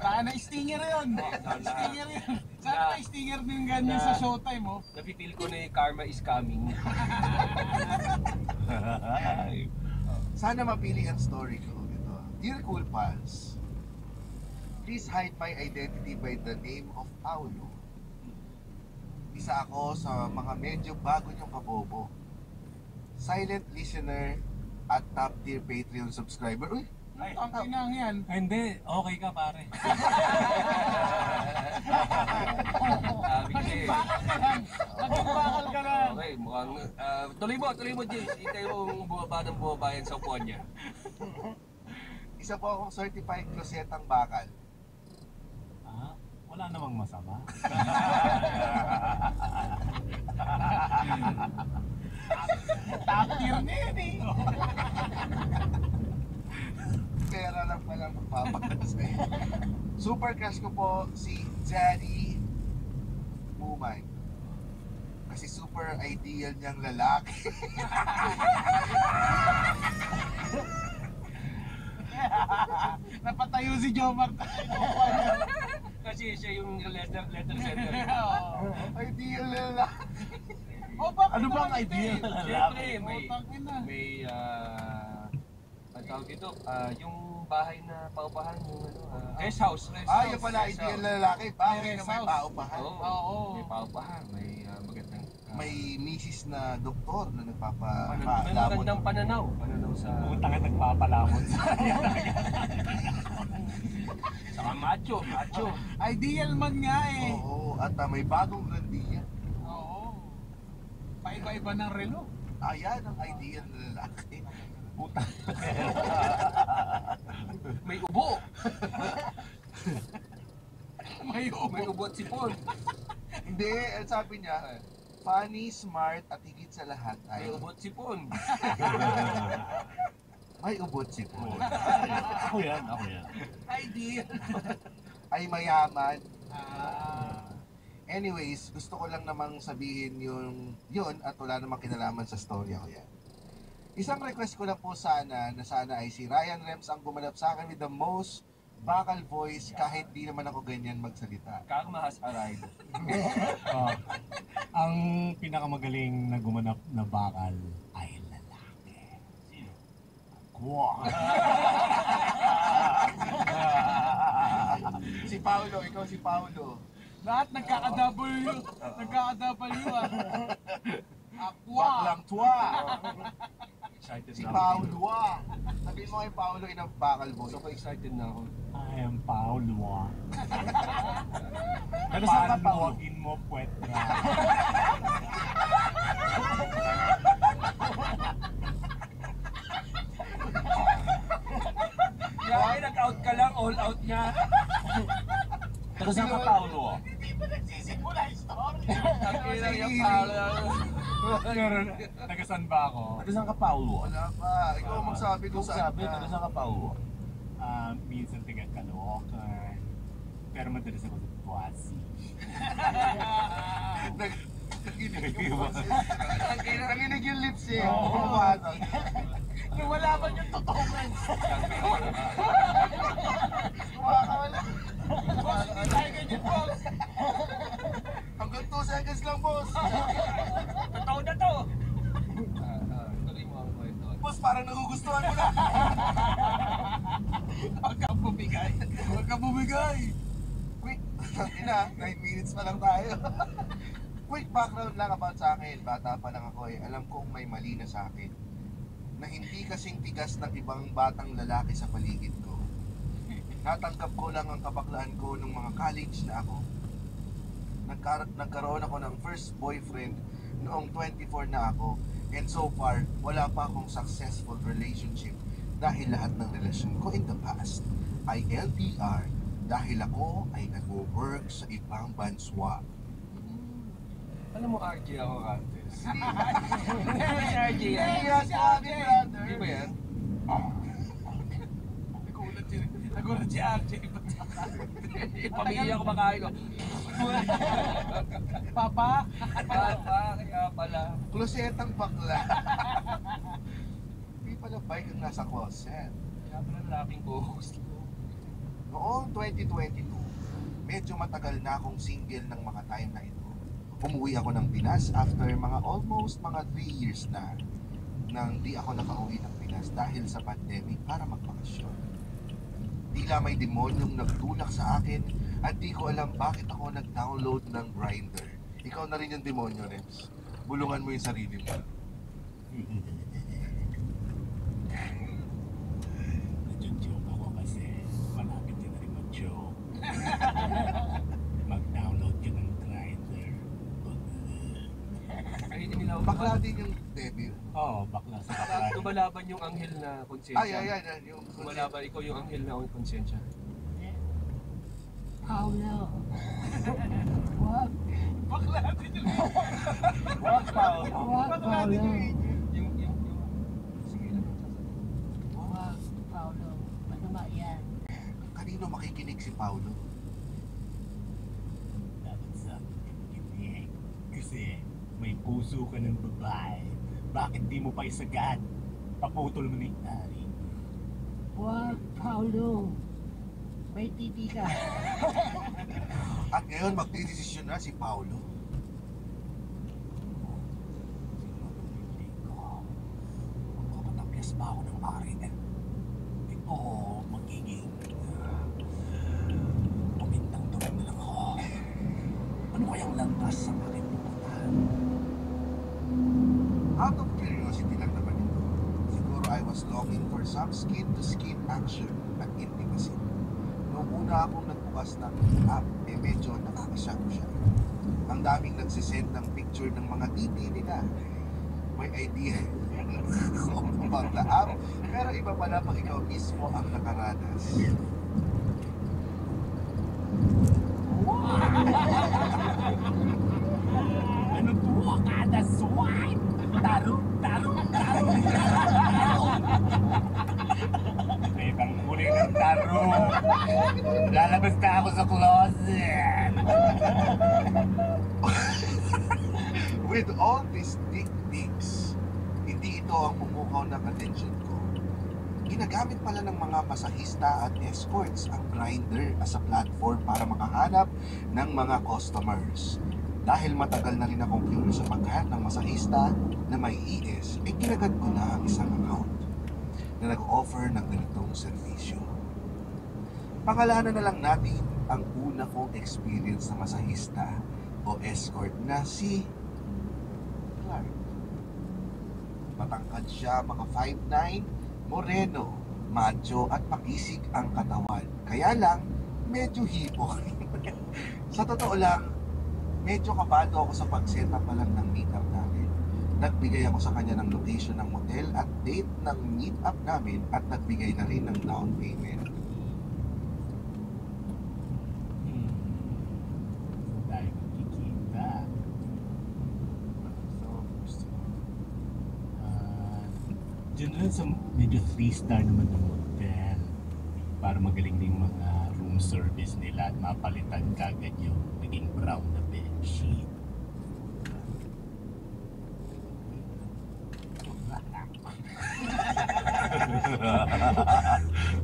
Saka na stinger yun. Stinger yun. Sana na stinger din ganyan sa showtime, oh. Napipil ko na yung karma is coming. Sana mapili ang story ko. Ito. Dear Cool Pals, please hide my identity by the name of Paulo. Isa ako sa mga medyo bago niyong kabobo. Silent listener at top tier Patreon subscriber. Uy! Ang kinang yan. Hindi, okay ka pare. Bakal ka lang. Okay, mukhang... tuloy mo, Jay. Itay mong bumaba ng bumaba yan sa upuan niya. Isa po akong certified klosetang bakal. Ah, wala namang masama. Top tier na yun, eh. Pera lang palang magpapakasay. Super crush ko po si Daddy Mumay. Kasi super ideal niyang lalaki. Napatayo si Jomar. Kasi siya yung letter center. Ideal na lalaki. Oh, bakit Ano bang naman idea hindi? na Siyempre, lalaki? may ang tawag dito, yung bahay na paupahan, yung guest house. Yung pala ideal na lalaki. Bakit na may paupahan? Oo. May paupahan, may magandang... May misis na doktor na may nagpapalamon. magandang pananaw sa... Pumunta ka nagpapalamon sa Saka macho. Ideal man nga eh. Oo, at may bagong grandiya. Oo. Paiba-iba ng relo. Ayan ang ideal na lalaki. puta. May ubo. May May ubo at sipon. Hindi, sabi niya, funny, smart, at higit sa lahat May ay ubo at sipon. may ubot si Paul. Ako yan. ideal. Ay mayaman. Ah. Anyways, gusto ko lang namang sabihin yun at wala namang kinalaman sa storya ko yan. Isang request ko lang po sana ay si Ryan Rems ang gumanap sa akin with the most bakal voice kahit di naman ako ganyan magsalita. Karma has arrived. Ang pinakamagaling na gumanap na bakal ay lalaki. Wow. Si Paulo, ikaw si Paulo. Lahat nagkaka-W. Nagkaka-W ah. Aqua. Baklang tuwa. Excited Si na ako. Paulo. Sabihin mo kay Paulo in a bakal voice. So excited na ako. I am Paolo. Pero saan ka Paolo? Mo puwet na. Grabe, nag-out ka lang, all out niya. Pero saan ka Paolo? Hindi pa nagsisimula yung story. Ang ina yung pala. Pero nagasan ba ako? Pero saan ka Paolo? Wala pa. Ikaw magsabi kung saan Sabi, pero ka. saan ka Paolo? Minsan taga Caloocan. Pero madalas ako sa Tuasi. Nanginig yung lips eh. Oo. Pumasok. Yung wala pa yung totoo friends. Kumakawala. Hindi tayo ganyan, boss. Hanggang 2 seconds lang, boss. Totoo na to. Tuloy mo ang kwento. Boss, parang nagugustuhan mo na. Huwag kang bumigay. Huwag kang bumigay. Quick, ina, 9 minutes pa lang tayo. Quick background lang about sa akin. Bata pa lang ako eh. Alam kong may mali na sa akin. Na hindi kasing tigas ng ibang batang lalaki sa paligid ko. Natanggap ko lang ang kabaklaan ko nung mga college na ako. Nagkaroon ako ng first boyfriend noong 24 na ako. And so far, wala pa akong successful relationship dahil lahat ng relasyon ko in the past ay LDR dahil ako ay nag-work sa ibang banswa. Alam mo, RJ ako, Cantes. Hindi RJ yan. Hindi yan si Ate brother. Di ba yan? Nagulat si RJ. Pamilya ko makain ko. Papa. Kaya pala. Klosetang bakla. Hindi pala bike ang nasa closet. Kaya pala lalaking co-host. Oo, Noong 2022, medyo matagal na akong single ng mga time na ito. Umuwi ako ng Pinas after almost mga 3 years na nang di ako nakauwi ng Pinas dahil sa pandemic para magbakasyon. Tila may demonyong nagtulak sa akin at di ko alam bakit ako nag-download ng Grindr. Ikaw na rin yung demonyo, Rems. Bulungan mo yung sarili mo. Nag-joke ako kasi malapit din na rin mag-joke. Mag-download ka ng Grindr. Ay, hindi nila Bakla din yung debut. Oo, bakla sa bakla. Lumalaban yung anghel na konsensya. Ay, yung... Lumalaban, ikaw yung anghel na konsensya. Paulo. Wag. Bakla din yung Wag, Paul. Wag, Bakla din Paulo. yung Sige, ano yung sasabihin? Wag, Paulo. Masama yan. Kanino makikinig si Paulo? Dapat sa kikinig. Kasi may puso ka ng babae. Bakit di mo pa isagad? Paputol mo na yung taring. Wag, Paulo. May titi ka. At ngayon magdidesisyon na si Paulo. Magpapatapyas pa ako ng pare. Ito, magiging pamintang tuloy na lang ako. Ano kayang landas sa aking pupuntahan? Out of curiosity lang naman ito. Siguro I was longing for some skin-to-skin action at intimacy. Noong una akong nagbukas ng app, medyo nakakasyak siya. Ang daming nagsisend ng picture ng mga titi nila. May idea kung about the app, pero iba pala pag ikaw mismo ang nakaranas. Ano to? Kada swipe! Taro! May ibang kulay ng taro. Lalabas na ako sa closet. With all these dick pics, hindi ito ang pumukaw ng attention ko. Ginagamit pala ng mga masahista at escorts ang Grindr as a platform para makahanap ng mga customers. Dahil matagal na rin akong curious sa paghanap ng masahista na may ES, ginagad ko na ang isang account na nag-offer ng ganitong serbisyo. Pangalanan na lang natin ang una kong experience na masahista o escort na si Clark. Matangkad siya, mga 5'9", moreno, macho at makisig ang katawan. Kaya lang, medyo hipo. Sa totoo lang, medyo kabado ako sa pag-set up pa lang ng meetup namin. Nagbigay ako sa kanya ng location ng motel at date ng meetup namin at nagbigay na rin ng down payment. Saan tayo magkikita? Diyan lang sa medyo 3-star naman ng hotel. Para magaling din mga room service nila at mapalitan kagad yung naging brown na bedsheet.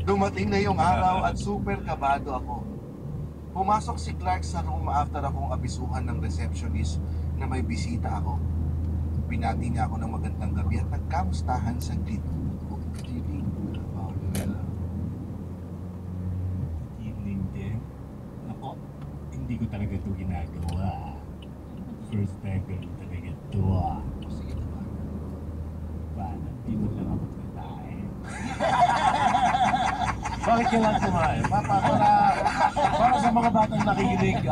Dumating na yung araw at super kabado ako. Pumasok si Clark sa room after akong abisuhan ng receptionist na may bisita ako. Binati niya ako ng magandang gabi at nagkamustahan saglit. Good evening, Paula. Evening din. Ako, hindi ko talaga ito ginagawa. First time ko rin talaga ito. Sige naman. Paano? Di mo lang ako natae. Bakit kailan kumain? Para sa mga batang nakikinig,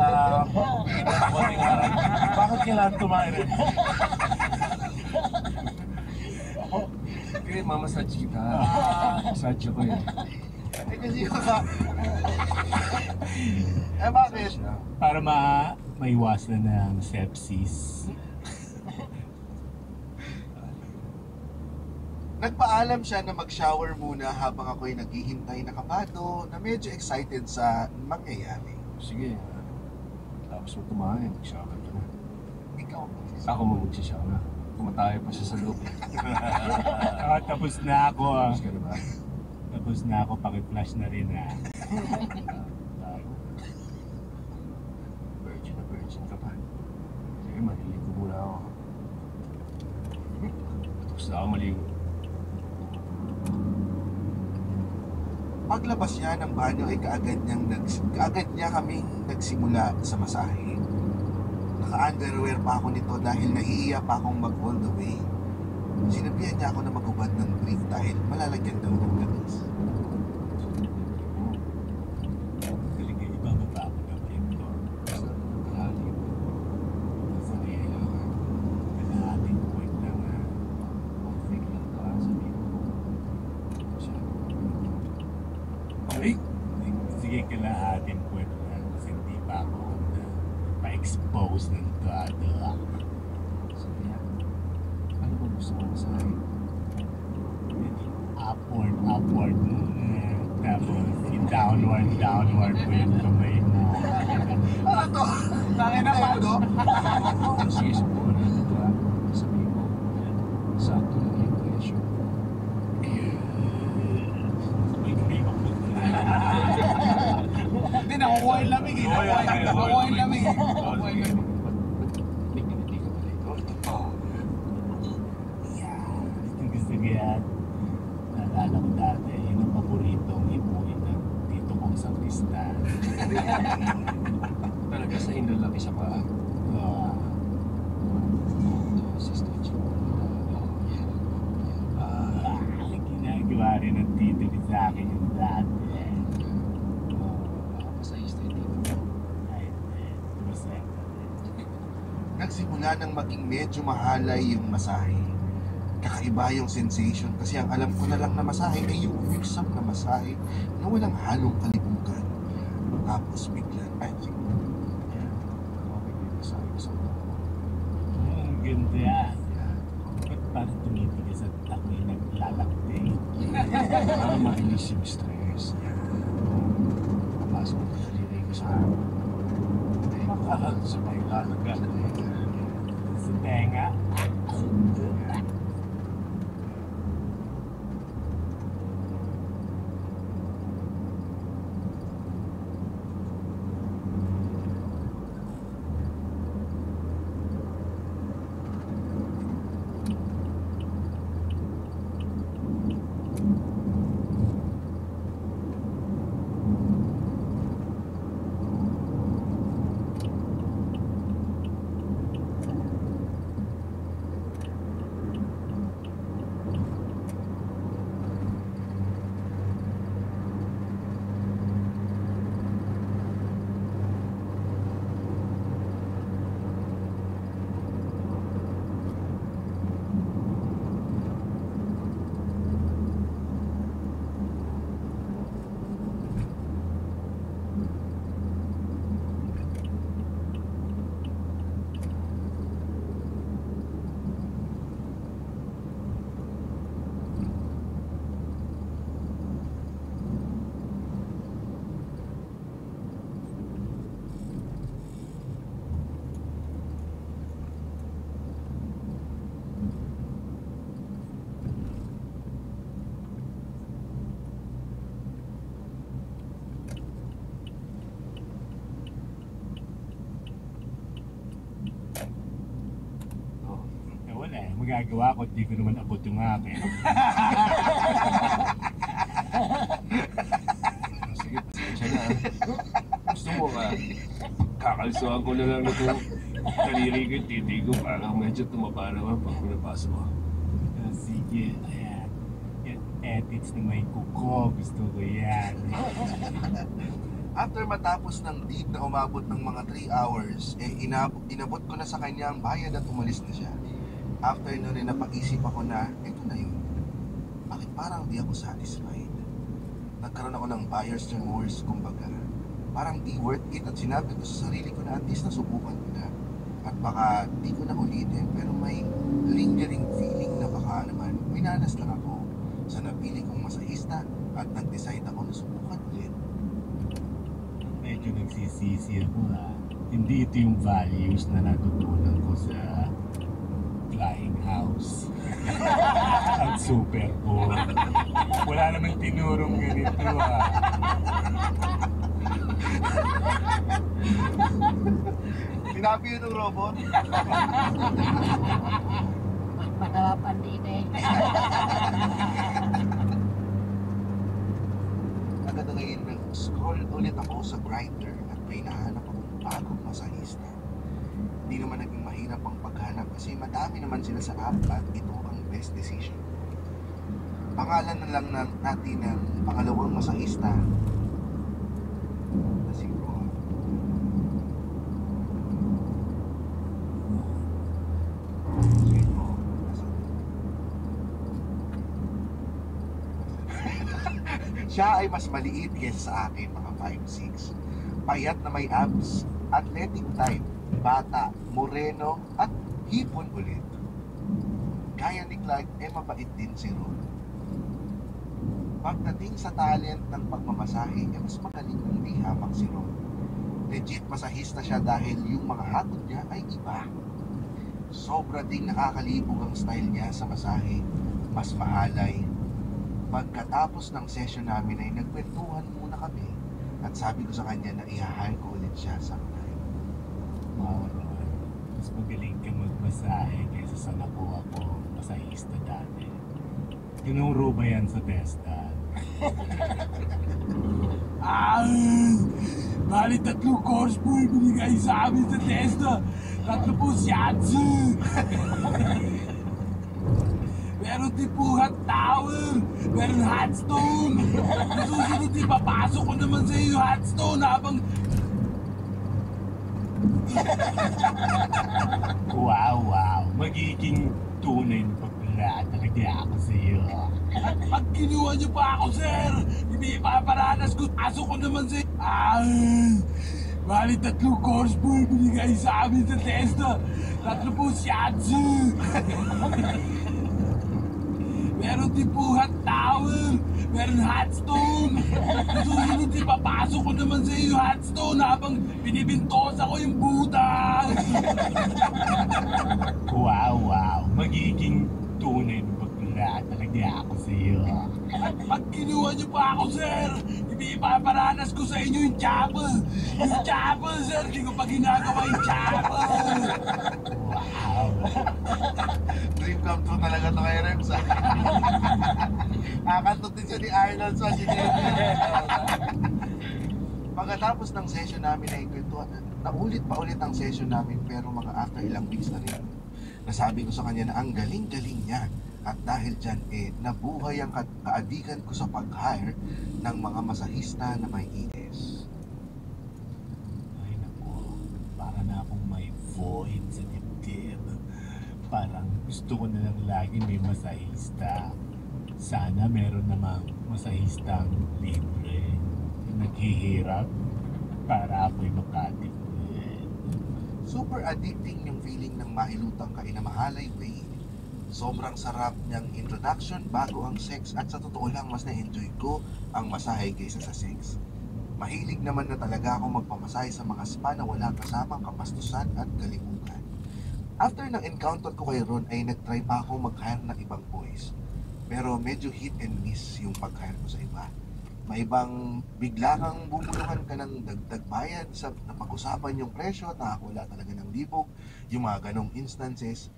bakit kailan tumain rin? Okay, mamasage kita. Massage ko yun. Eh kasi yung eh bakit? Para maiwasan ng sepsis. Nagpaalam siya na mag-shower muna habang ako'y naghihintay na kabado na medyo excited sa mangyayari. Sige. Tapos mo kumain, mag-shower ka na. Ikaw, Ako mo mag-shower. Tumatayo pa siya sa loob. Tapos na ako. Tapos ka na ba? Tapos na ako, paki-flash na rin. Virgin ka pa. Sige, maliligo muna ako. Tapos na ako maligo. Paglabas niya ng banyo ay kaagad niya kaming nagsimula sa masahe. Naka-underwear pa ako nito dahil nahihiya pa akong mag all the way. Sinabihan niya ako na magubad ng brief dahil malalagyan daw ng gamis. Talaga ibababa ako ng brief ko. Kasi kalahating point lang conflict lang to sabihin ko. Ay! Sige, kalahating point lang kasi hindi pa ako pa-expose ng todo. Sige, ano ba gusto mo sa akin? Upward muna. Tapos yung downward po yung kamay mo. Ano to? Tangin na pa. Sige, subukan natin ito ha. Sabihin mo, sakto lang yung pressure. Sabay kayo ako. Hindi, nakukuha yung lamig eh. Nakukuha yung lamig eh. Nakukuha yung lamig. Hindi ka ba dito? Gusto ko yan. Naalala ko dati, yun ang paboritong ipuin na dito kong sa Kristal. Talaga sa hinalaki sa paa. Sister Chico. Ginagawa rin ng tito ko sa akin yung dati. Masahista yung dito. Ay, masaya ka rin. Nagsimula nang maging medyo mahalay yung masahe. Kakaiba yung sensation kasi ang alam ko na lang na masahe ay yung wholesome na masahe na walang halong kalibugan. Tapos biglang, ay, Okay, dito sa akin sa ulo. Ang ganda. Ba't parang tumitigil sa ako'y naglalakting? Para ma-release yung stress. Papasok ko sa daliri ko sa sabay lalagat. Sa tenga. Wala eh. Magagawa ko, di ko naman abot yung akin. Sige, pasensya na. Gusto mo ka? Kakalsuhan ko na lang na ito. Daliri ko yung titi ko para medyo tumaba naman pag pinapasok ko. Sige, ayan. Yung edits na may kuko, gusto ko yan. after matapos ng date na umabot ng mga 3 hours, inabot ko na sa kanya ang bayad at umalis na siya. After nun napag-isip ako na, eto na yun. Bakit parang di ako satisfied? Nagkaroon ako ng buyer's remorse, kumbaga. Parang di worth it at sinabi ko sa sarili ko na at least nasubukan ko na. At baka di ko na ulitin, pero may lingering feeling na baka naman minalas lang ako sa napili kong masahista at nag-decide ako na subukan ulit. Medyo nagsisisi ako Hindi ito yung values na natutunan ko sa Flying House. Ang super cool. Wala naman tinurong ganito Choppy yung robot. Matawa pandite. Agad ngayon, nag-scroll ulit ako sa Grindr at may nahanap akong bagong masahista. Hindi naman naging mahirap ang paghanap kasi madami naman sila sa app at ito ang best decision. Pangalan na lang natin ng pangalawang masahista na si Ron. Si Ron. Siya ay mas maliit kaysa sa akin, mga 5'6". Payat na may abs, athletic type, bata, moreno, at hipon ulit. Gaya ni Clark, mabait din si Ron. Pagdating sa talent ng pagmamasahe, mas magaling kung di hamak si Ron. Legit masahista siya dahil yung mga hatod niya ay iba. Sobra ding nakakalibog ang style niya sa masahe. Mas mahalay. Pagkatapos ng session namin ay nagkwentuhan muna kami at sabi ko sa kanya na i-hire ko ulit siya sometime. Wow, Ron. Mas magaling ka magmasahe kaysa sa nakuha ko masahista dati. Tinuro ba yan sa testa? Bali 3 course po yung binigay sa amin sa testa. 3 po shiatsu. Meron din po hot tower. Meron hot stone. Susunod din papasok ko naman sa iyo hot stone habang... Wow. Magiging tunay na pagpala talaga ako sa iyo. At pag kinuha niyo pa ako, sir, hindi ipaparanas ko. Pasok ko naman sa... Bali 3 course po yung binigay sa amin sa testa. 3 po shiatsu. Meron din po hot tower. Meron hot stone. Susunod din papasok ko naman sa iyo hot stone habang binibintosa ko yung butas. Wow. Magiging tunay na pagpala talaga ako sa iyo. At pag kinuha niyo pa ako, sir, hindi ipaparanas ko sa inyo yung chapel. Yung chapel, sir, hindi ko pa ginagawa yung chapel. Wow. Dream come true talaga to kay Rems. Kakantot din siya ni Arnold Schwarzenegger. Pagkatapos ng session namin ay kwentuhan, naulit pa ulit ang session namin pero mga after ilang weeks na rin. Nasabi ko sa kanya na ang galing-galing niya at dahil dyan nabuhay ang kaadikan ko sa pag-hire ng mga masahista na may ES. Ay naku, para na akong may void sa dibdib. Parang gusto ko na lang lagi may masahista. Sana meron namang masahistang libre. Naghihirap para ako'y makatipid. Super addicting yung feeling ng mailutang ka in a mahalay way. Sobrang sarap niyang introduction bago ang sex at sa totoo lang mas na-enjoy ko ang masahe kaysa sa sex. Mahilig naman na talaga ako magpamasahe sa mga spa na walang kasamang kapastusan at kalimutan. After ng encounter ko kay Ron ay nag-try pa ako mag-hire ng ibang boys. Pero medyo hit and miss yung pag-hire ko sa iba. May ibang bigla kang bubuluhan ka ng dagdag bayad sa napag-usapan yung presyo at nakakula talaga ng libog, yung mga ganong instances.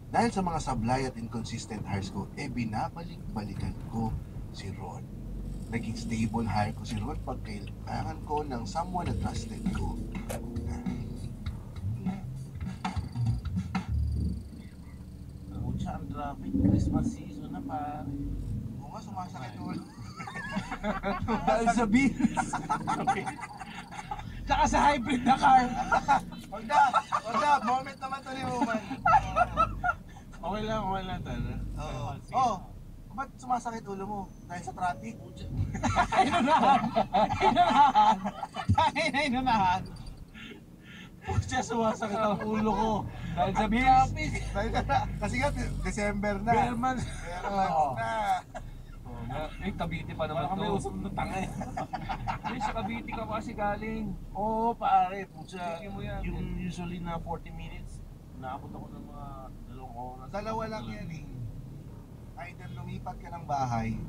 Dahil sa mga sablay at inconsistent hires ko, binabalik-balikan ko si Ron. Naging stable hire ko si Ron pag kailangan ko ng someone na trusted ko. Pucha, ang traffic. Christmas season na pare. Oo nga, sumasakit ulo. Dahil sa beans. Tsaka sa hybrid na car. Huwag na, moment naman to ni Woman. Okay lang tala. Oo. Ba't sumasakit ulo mo? Dahil sa traffic? Inunahan. Pucha, sumasakit ang ulo ko. Dahil sa beans. Kasi nga, December na. Berman. Cavite pa naman Wala kami to. usap na tanga eh. Sa Cavite ka kasi galing. Oo pare, pucha. Sige mo yan. Yung usually na 40 minutes, naabot ako ng mga 2 oras. Dalawa lang yan eh. Either lumipat ka ng bahay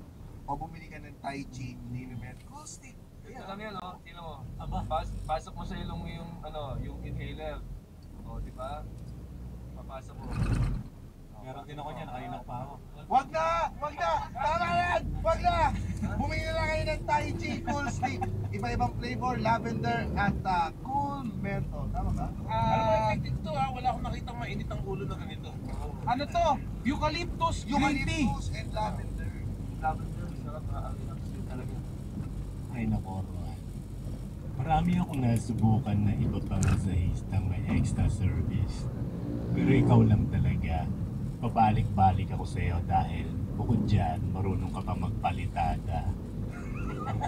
o bumili ka ng Tai Chi, Ninimet, cool stick. Ito lang yan, oh. Sino mo? Aba. Pasok mo sa ilong mo yung, yung inhaler. O, di ba? Papasa mo. Meron din ako niyan, kanina pa ako. Wag na! Wag na! Tama yan! Wag na! Bumili na lang kayo ng Tai Chi Cool Stick. Iba-ibang flavor, lavender at cool menthol. Tama ba? Alam mo, effective to ha. Wala akong nakitang mainit ang ulo na ganito. Ano to? Eucalyptus green tea. Eucalyptus and lavender. Lavender, sarap na relax din talaga. Ay nako, Ron. Marami akong nasubukan na iba pang masahistang may extra service. Pero ikaw lang talaga. Pabalik-balik ako sa'yo dahil bukod dyan, marunong ka pa magpalitada.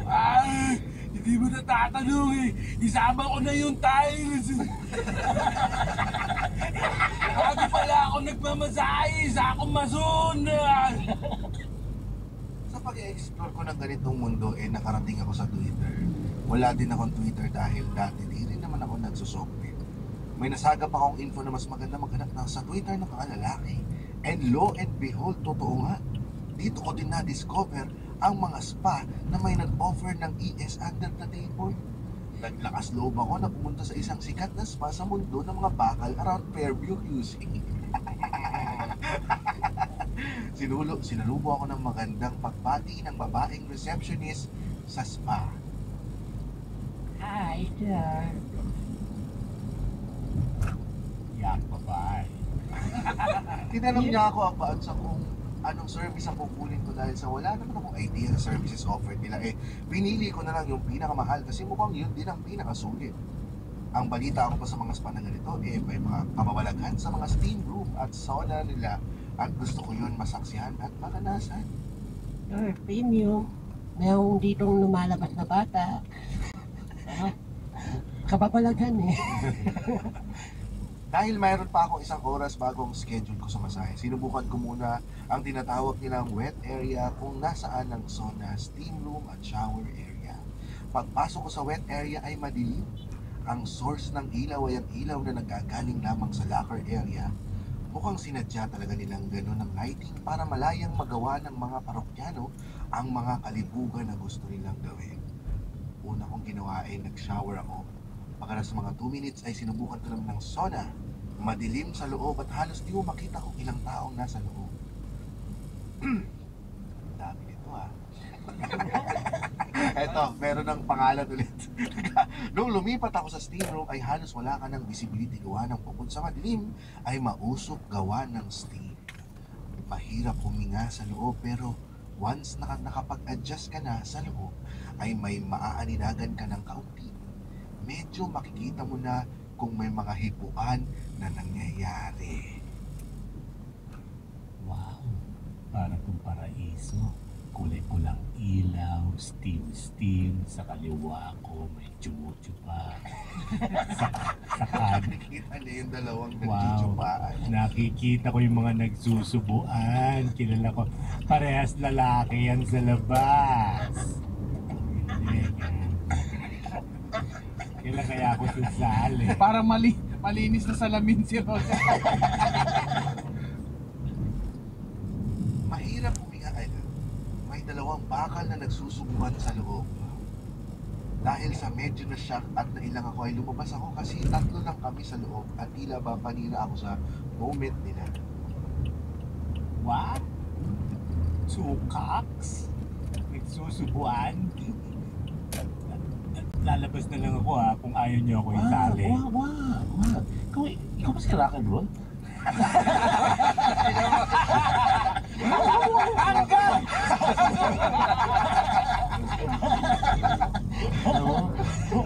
Ay! Hindi mo natatanong eh. Isama ko na yung tiles. Bago pala ako nagmamasahe sa akong mason. Sa pag-explore ko ng ganitong mundo, nakarating ako sa Twitter. Wala din akong Twitter dahil dati di rin naman ako nagsusokpit. May nasagap akong info na mas maganda maghanap na sa Twitter ng mga lalaki. And lo and behold, totoo nga. Dito ko din na-discover ang mga spa na may nag-offer ng ES under the table. Naglakas loob ako na pumunta sa isang sikat na spa sa mundo ng mga bakal around Fairview, QC. Sinalubo ako ng magandang pagbati ng babaeng receptionist sa spa. Hi there. Yak, babae. Tinanong niya ako about sa kung anong service ang kukunin ko dahil sa wala naman akong idea sa services offered nila. Pinili ko na lang yung pinakamahal kasi mukhang yun din ang pinakasulit. Ang balita ako pa sa mga spa na ganito, may mga kababalaghan sa mga steam room at sauna nila at gusto ko yun masaksihan at maranasan. Your premium. Mayroong ditong lumalabas na bata. Kababalaghan eh. Dahil mayroon pa akong isang oras bago ang schedule ko sa masahe, sinubukan ko muna ang tinatawag nilang wet area kung nasaan ang sauna, steam room at shower area. Pagpasok ko sa wet area ay madilim. Ang source ng ilaw ay ang ilaw na nagagaling lamang sa locker area. Mukhang sinadya talaga nilang gano'n ang lighting para malayang magawa ng mga parokyano ang mga kalibugan na gusto nilang gawin. Una kong ginawa ay nag-shower ako. Pagkalas mga 2 minutes ay sinubukan ko naman ng sauna. Madilim sa loob at halos di mo makita kung ilang taong nasa loob. Dami nito ah. Eto, meron ng pangalan ulit. Nung lumipat ako sa steam room ay halos wala ka ng visibility gawa ng bukod sa madilim ay mausok gawa ng steam. Mahirap huminga sa loob pero once nakapag-adjust ka na sa loob ay may maaaninagan ka ng kaunti. Medyo makikita mo na kung may mga hipuan na nangyayari. Wow, para kung paraiso. Kulay-kulang ilaw, steam, sa kaliwa ko, may chuchu pa. sa kanan. Nakikita niya yung dalawang Wow, nagchuchupaan. nakikita ko yung mga nagsusubuan. Kilala ko, parehas lalaki yan sa labas. Kailan kaya ako sasali? Para malinis na salamin si Rosa. Mahirap huminga ay may dalawang bakal na nagsusubuan sa loob. Dahil sa medyo na shock at nailang ako ay lumabas ako kasi 3 lang kami sa loob at tila ba panira ako sa moment nila. What? 2 cocks? Nagsusubuan? Lalabas na lang ako ha kung ayaw niyo ako isali. Wag. Ikaw ba si rock and roll?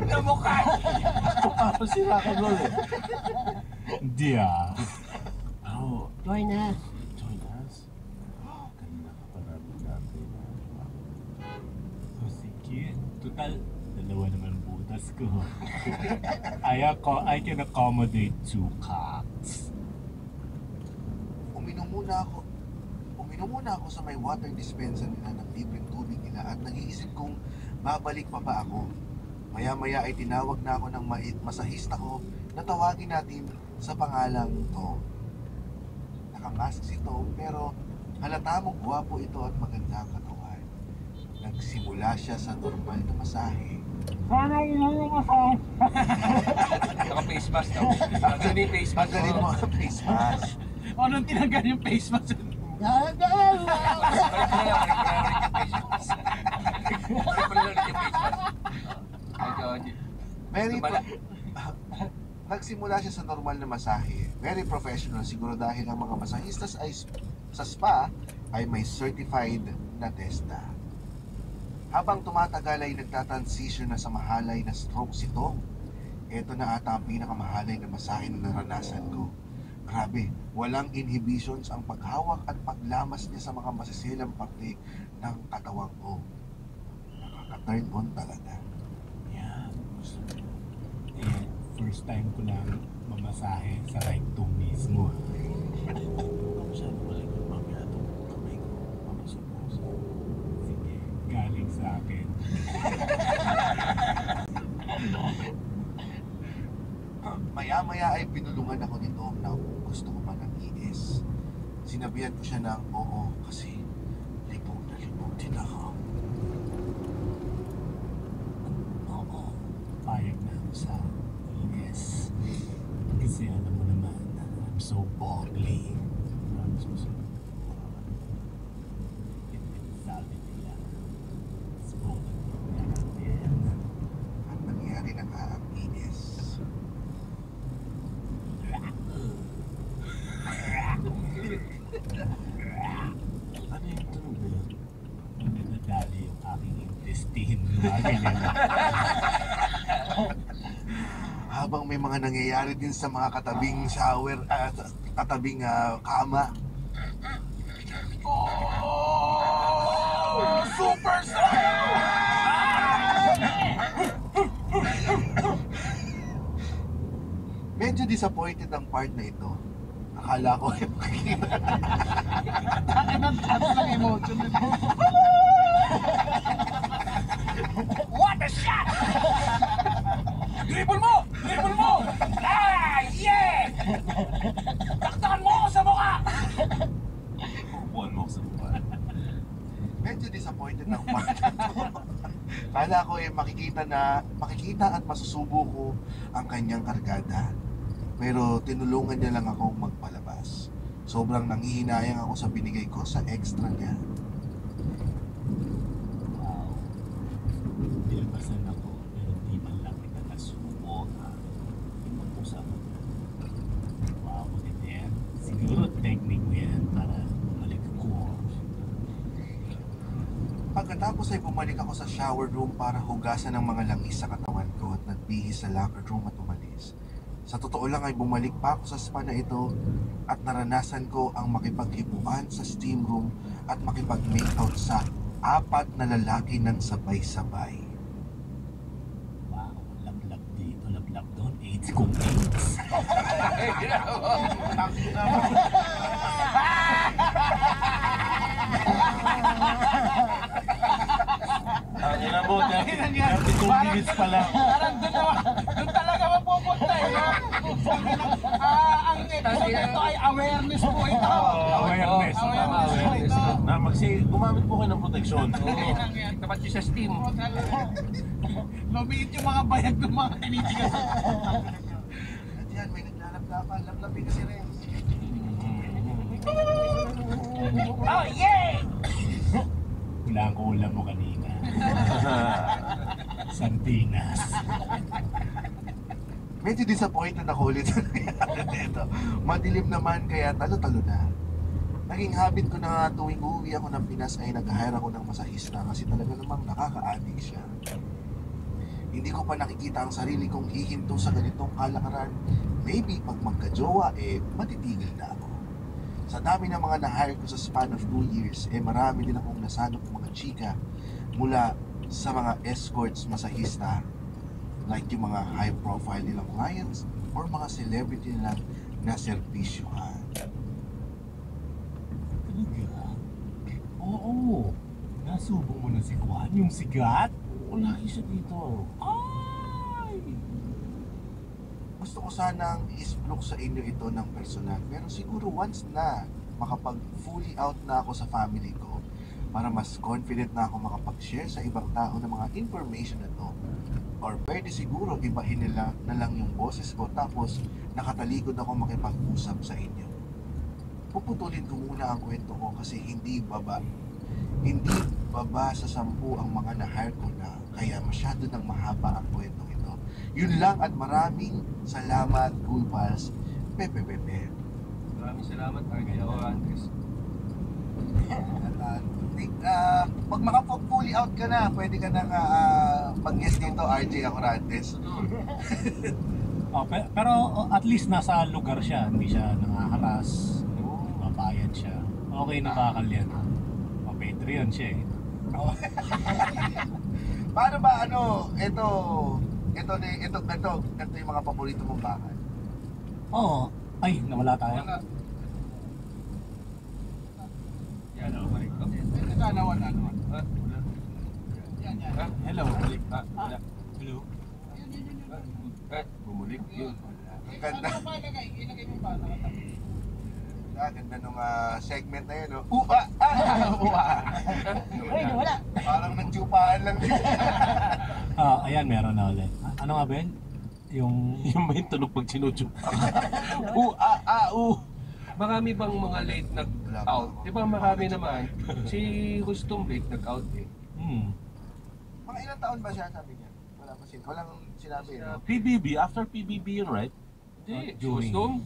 Namukha! Parang si rock and roll eh. Hindi ah. Oh, Join us. join us. Kanina ka pa namin natin. So sige, total, dalawa naman butas ko. I can accommodate 2 cocks. Uminom muna ako sa may water dispenser nila ng libreng tubig nila at nag-iisip kung babalik pa ba ako. Maya-maya ay tinawag na ako ng masahista ko na tawagin natin sa pangalang Tom. Nakamask si Tom pero halata mong gwapo ito at maganda ang katawan. Nagsimula siya sa normal na masahe. Sana yun yung masahe. naka-face mask daw. Tanggalin yung face mask. Tanggalin mo ang face mask. O, nung tinanggal yung face mask. Balik mo na lang, balik mo na lang yung face mask. Very Tumala. Nagsimula siya sa normal na masahe. Very professional siguro dahil ang mga masahistas ay sa spa ay may certified na testa. Habang tumatagal ay nagtatransition na sa mahalay na stroke si Tom. Ito na ata ang pinakamahalay na masahe na naranasan ko. Grabe, walang inhibitions ang paghawak at paglamas niya sa mga masisilang parte ng katawan ko. Nakaka-turn on talaga. Yeah. Eh, first time ko lang mamasahe sa right to mismo. Masyado balik ko mamaya itong kamay ko. Papasok mo sa... Sige, galing sa akin. Maya-maya ay pinulungan ako ni Tom na gusto ko pa ng ES. Sinabihan ko siya ng oo kasi libog na libog din ako. Oo, payag na ako sa ES. Kasi alam mo naman, I'm so boggly. I'm so sabi nila, spoken natin. At nangyari na nga ang ES. Ano yung tunog na yun? Nadadali yung aking intestine. Mga ganyan. Habang may mga nangyayari din sa mga katabing shower at katabing kama. Oh! Super Medyo disappointed ang part na ito. Akala ko ay makikita. Bakit ang taas ng emotion na What a shot! Dribble mo! Dribble mo! Ah! Yeah! Taktakan mo ako sa mukha! Buwan mo ako sa mukha. Medyo disappointed ang part na ito. Akala ko ay makikita at masusubo ko ang kanyang kargada. Pero tinulungan niya lang akong magpalabas. Sobrang nanghihinayang ako sa binigay ko sa extra niya. Wow. Nilabasan ako, pero di man lang kita nasubo. Mag-usapan na. Wow, maganda yan. Siguro technique mo yan para bumalik ko. Pagkatapos ay bumalik ako sa shower room para hugasan ang mga langis sa katawan ko at nagbihis sa locker room at umalis. Sa totoo lang ay bumalik pa ako sa spa na ito at naranasan ko ang makipaghipuan sa steam room at makipag-make out sa 4 na lalaki ng sabay-sabay. Wow, lablab dito, lablab doon. AIDS kong AIDS. Ang inabot na. Nangyari. 32 minutes pa lang. Parang doon talaga mapupunta eh, no? Ang ito ay awareness po ito. Awareness. Awareness po ito. Na gumamit po kayo ng proteksyon. Tapat siya sa steam. Lumiit yung mga bayag ng mga tinitigas. At yan, may naglalap-lapan. Laplapin kasi rin. Oh yeah! Wala ang ulam mo kanina. Santinas. Medyo disappointed ako ulit sa nangyari nito. Madilim naman kaya talo-talo na. Naging habit ko na nga tuwing uuwi ako ng Pinas ay nag-hire ako ng masahista kasi talaga namang nakaka-addict siya. Hindi ko pa nakikita ang sarili kong hihinto sa ganitong kalakaran. Maybe pag magka-jowa matitigil na ako. Sa dami ng mga na-hire ko sa span of 2 years, marami din akong nasanok mga chika mula sa mga escorts masahista, like yung mga high profile nilang clients or mga celebrity nilang na servisyohan. Talaga? Oo. Nasubo mo na si Juan, yung sigat? Wala kayo siya dito. Ay! Gusto ko sanang i-explore sa inyo ito ng personal, pero siguro once na makapag fully out na ako sa family ko, para mas confident na ako makapag-share sa ibang tao ng mga information na to, Or pwede siguro ibahin nila na lang yung boses ko tapos nakatalikod ako makipag-usap sa inyo. Puputulin ko muna ang kwento ko kasi hindi baba sa 10 ang mga na-hire ko na kaya masyado nang mahaba ang kwento ito. Yun lang at maraming salamat, Cool Pals. Pepe. Maraming salamat, RJ Orantes. Pag maka-fully out ka na, pwede ka nang mag-guest dito, RJ Acorantes. Pero at least nasa lugar siya, hindi siya nangaharas, mabayad siya. Okay na bakal yan. Patreon siya eh. Paano ba ito yung mga paborito mong bakal? Oo. Ay, nawala tayo. Yan, balik ko. Nawala. Hello, balik. Wala. Hello. Bumulik yun. Ang ganda. Ilagay mo pa. Ganda nung segment na yun, no? Uy, nawala. Parang nagtsupaan lang din. Ayan, meron na ulit. Ano nga, Ben? Yung may tunog pag sinudyo. Marami bang mga late nag-out? Di ba marami naman? Si Rustom Blake nag-out eh. Mga ilang taon ba siya, sabi niya? Walang sinabi, no? PBB, after PBB yun, right? Hindi, si During. Rustom.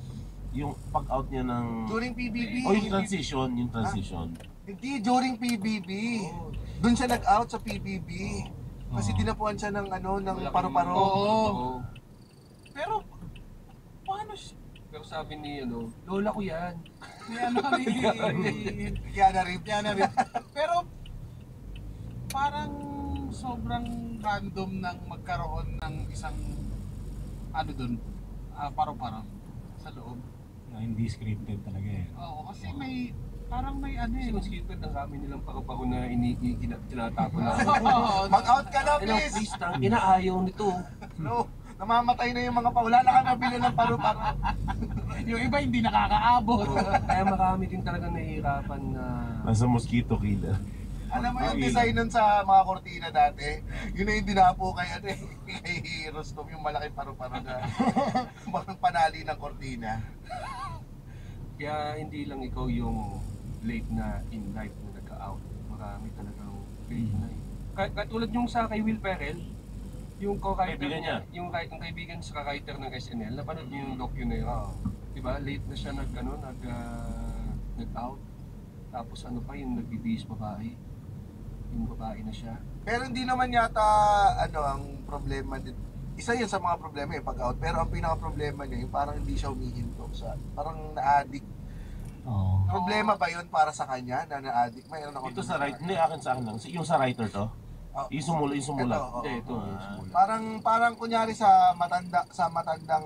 Yung pag-out niya ng... During PBB. yung transition. Hindi, during PBB. Doon siya nag-out sa PBB. Kasi dinapuan siya ng paru-paro. Oo. Pero, paano siya? Pero sabi ni lola ko yan. Kiana Rip. Pero, parang sobrang random nang magkaroon ng isang paro-paro sa loob. Na hindi scripted talaga eh. Oo, kasi may Kasi kung skipper ng kami nilang pako na tinatapon na. Mag-out ka na, Please please! inaayaw nito. No, namamatay na yung mga pa. Wala na kang nabili ng paru-paro. yung iba hindi nakakaabot. Kaya marami din talaga nahihirapan na... Nasa mosquito killer. Alam mo yung design nun sa mga kortina dati? Yun na yung dinapo kay Rostom, yung malaking paru-paro na mga panali ng kortina. Kaya hindi lang ikaw yung late na in life na nagka-out. Marami talagang late na eh. Katulad yung sa kay Will Ferrell, yung co-writer Kaibigan niya. yung kaibigan sa writer ng SNL, napanood niyo yung docu na yun. Diba? Late na siya nag-out. Tapos yung nagbibihis babae. Yung babae na siya. Pero hindi naman yata ang problema din. Isa yun sa mga problema yung pag-out. Pero ang pinaka-problema niya yung parang hindi siya humihinto parang na-addict. Oo. Problema ba yun para sa kanya na na-addict? Mayroon ako Ito sa writer, hindi akin sa akin lang. Yung sa writer to, yung sumula. Ito. Ito. Parang kunyari sa matandang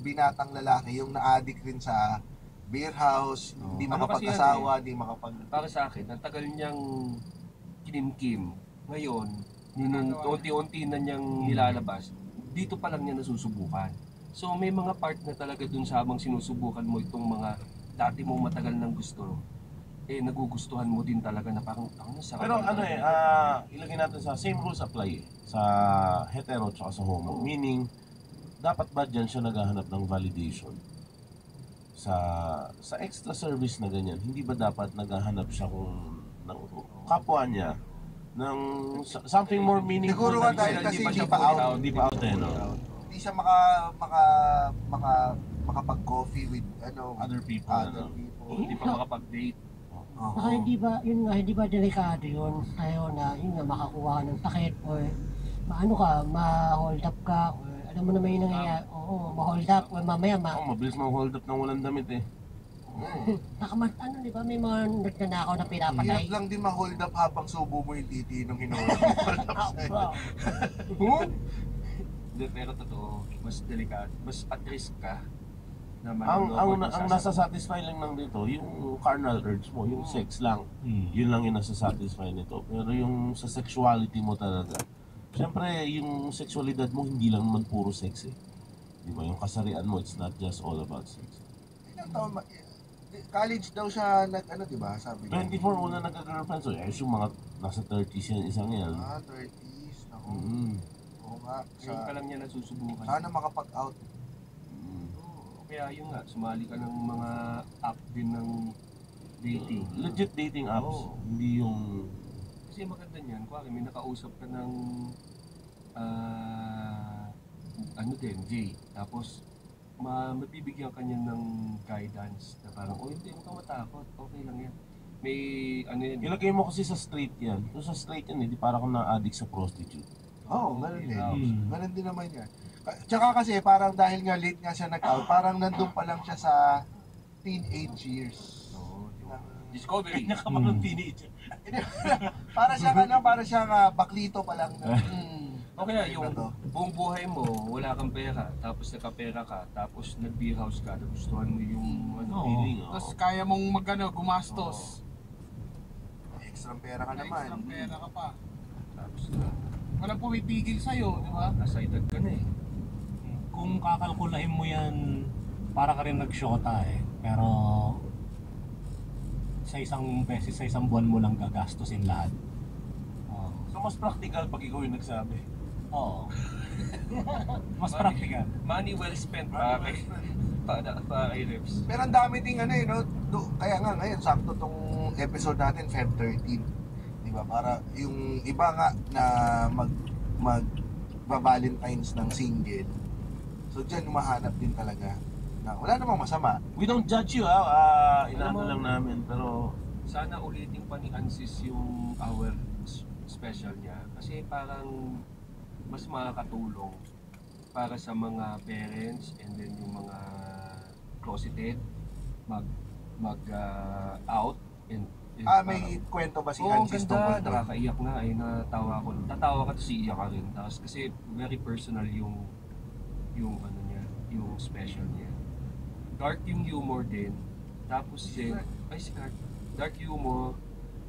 binatang lalaki yung na-addict rin sa beer house, hindi makapag-asawa, hindi Para sa akin, ang tagal niyang kinimkim. Ngayon, unti-unti na niyang nilalabas, dito pa lang niya nasusubukan. So may mga part na talaga dun sa habang sinusubukan mo itong mga dati mong matagal ng gusto, nagugustuhan mo din talaga na parang sarap. Pero ilagay natin sa same rules apply sa hetero at sa homo. Meaning, dapat ba dyan siya naghahanap ng validation? Sa extra service na ganyan, hindi ba dapat naghahanap siya ng kapwa niya ng something more meaningful? Siguro nga dahil kasi hindi pa out. Hindi pa out no? Hindi siya makapag-coffee with Other people. Hindi pa makapag-date. Baka hindi ba delikado yun sa'yo na makakuha ng sakit or ma-hold up ka or alam mo naman yung nangyayari. Oo, ma-hold up or mamaya Mabilis hold up ng walang damit eh. di ba may mga nagnanakaw na pinapatay? Hirap lang din ma-hold up habang subo mo yung titi nung hinohold up sa'yo. Hindi, pero totoo, mas delikado, mas at risk ka na Ang nasa satisfy lang dito, yung carnal urge mo, yung sex lang. Yun lang yung nasa satisfy nito. Pero yung sa sexuality mo talaga, syempre yung sexualidad mo hindi lang naman puro sex eh. Di ba? Yung kasarian mo, it's not just all about sex. Ilang taon college daw siya di ba? Sabi niya. 24 una nagka-girlfriend, so yung mga nasa 30s yan, isang yan. 30s. Naku. Mm-hmm. Oo nga, Ngayon ka lang niya nasusubukan. sana makapag-out. Oo, kaya yun nga, sumali ka ng mga app din ng dating. Legit dating apps. Oo. Hindi yung... Kasi maganda niyan, kuwari may nakausap ka ng ano din, gay. Tapos mabibigyan ka niya ng guidance na parang, oh hindi, huwag kang matakot, okay lang yan. May ano yan. Ilagay mo kasi sa straight yan. Kung sa straight yan, hindi para kang na-addict sa prostitute. Oo, ganun din. yeah. Ganun din naman yan. Tsaka kasi parang dahil nga late nga siya nag-out, parang nandun pa lang siya sa teenage years. Oo, Discovery. Nakapag teenager. Para siyang baklito pa lang. O kaya yung Ano to? buong buhay mo, wala kang pera, tapos nakapera ka, tapos nag-beer house ka, nagustuhan mo yung ano, Feeling, Tapos kaya mong gumastos. Extra pera ka May naman. extra pera ka pa. tapos Walang pumipigil sa'yo, di ba? nasa edad ka na eh. Kung kakalkulahin mo yan, para ka rin nag-shota eh. Pero sa isang beses, sa isang buwan mo lang gagastusin lahat. Oo. So mas practical pag ikaw yung nagsabi. Oo. Mas practical. Money well spent, pare. Para kay Reps. Pero ang dami ding ano no? Kaya nga ngayon, sakto tong episode natin, Feb 13. Di ba? Para yung iba nga na mag-Valentine's ng single. So dyan humahanap din talaga. Na, wala namang masama. We don't judge you ha. Inaano lang namin. Pero Sana ulitin pa ni Ansis yung hour special niya. Kasi parang mas makakatulong para sa mga parents and then yung mga closeted out and May kwento ba si Oo, Ansis ganda. tungkol doon? Nakakaiyak na ay natawa ko. Tatawa ka tapos iiyak ka rin. Tapos kasi very personal yung ano niya, yung special niya. Dark yung humor din. Tapos din, ay si dark humor.